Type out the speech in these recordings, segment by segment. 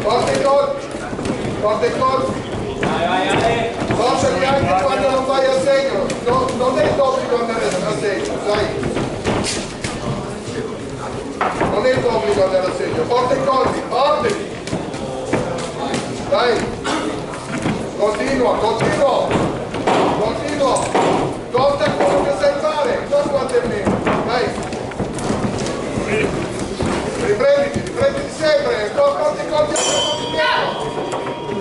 Forte i colpi. Forte i colpi. Forceli anche quando non vai a segno. Non è d'obbligo andare a segno, sai? Non è d'obbligo andare a segno. Forte i colpi, forte. Dai. Continua. Conta quello che sai fare, non quanto è meno. Dai. Riprenditi sempre. Porti i colpi a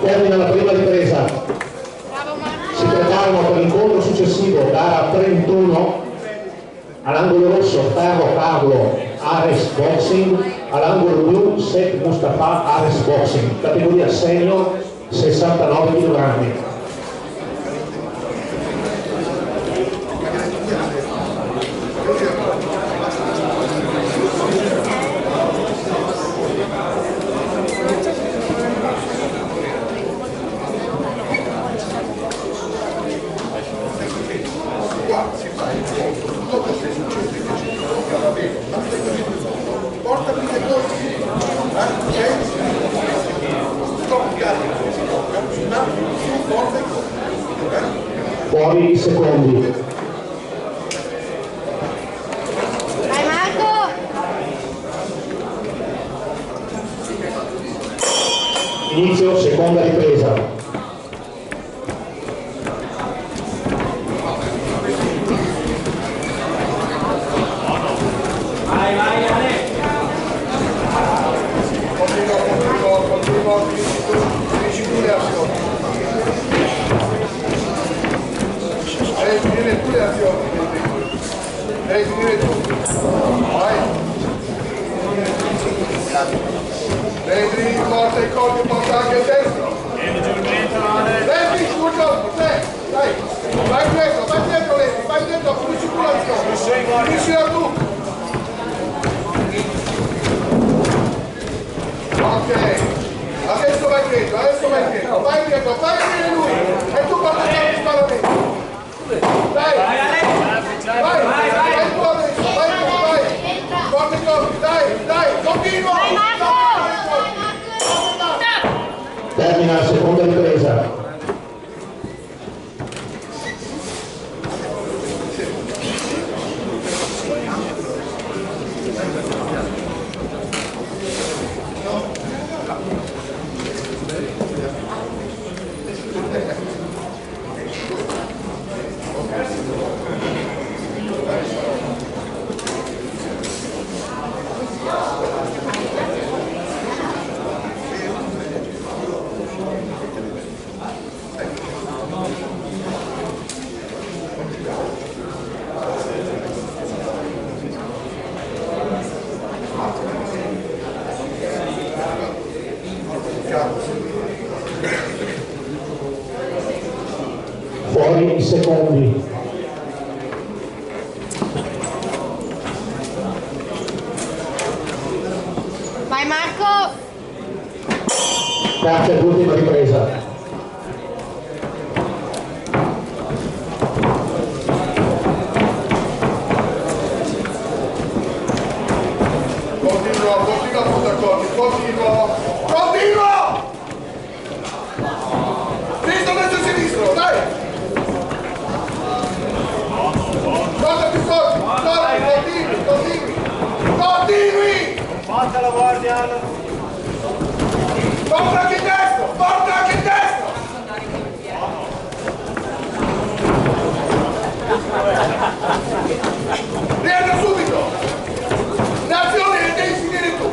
Termina la prima ripresa. Si preparano per l'incontro successivo, gara 31, all'angolo rosso Ferro Carlo Ares Boxing, all'angolo blu Seth Mustafa Ares Boxing, categoria senior 69 kg. Fuori i secondi. Vai Marco! Inizio seconda ripresa. Vai Ale! Continua, finisci tu le azioni. Devi finire tu le azioni. Devi finire tu. Vai. Devi, porta i colpi, porta anche il destro. Devi, due colpi, dai. Vai dietro Levi, vai dietro, finisci tu l'azione. Finiscila tu. Ok, adesso vai dietro, vai dietro lui, e tu porta il sparamento. Dai, vai tu adesso, vai, porta i colpi, dai, continua. Termina la seconda ripresa. Fuori i secondi. Vai Marco! Caccia l'ultima ripresa. Continua Fontacorti, continua! Destro, sinistro, dai! Guarda più forti, continui! Fatta la guardia! Porta anche il destro! Rientra subito! Le azioni le devi finire tu!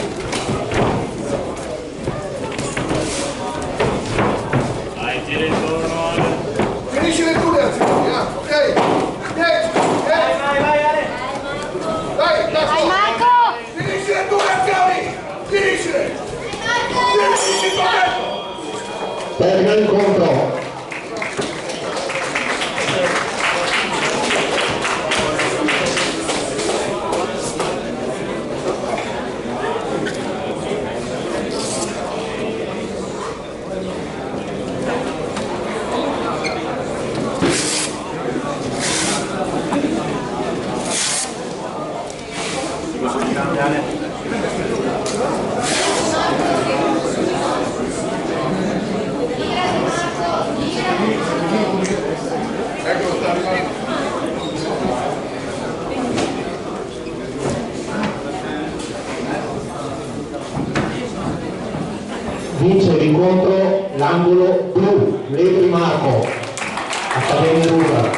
Vai, tira intorno Ale! Finisci tu le azioni, ok? 10! Vai Ale! Dai, Vai Marco! finisci le tue azioni! Finiscile! Finisci il progetto! Termina l'incontro. Ale! vince l'incontro l'angolo blu, Lepri Marco, Accademia Rusa.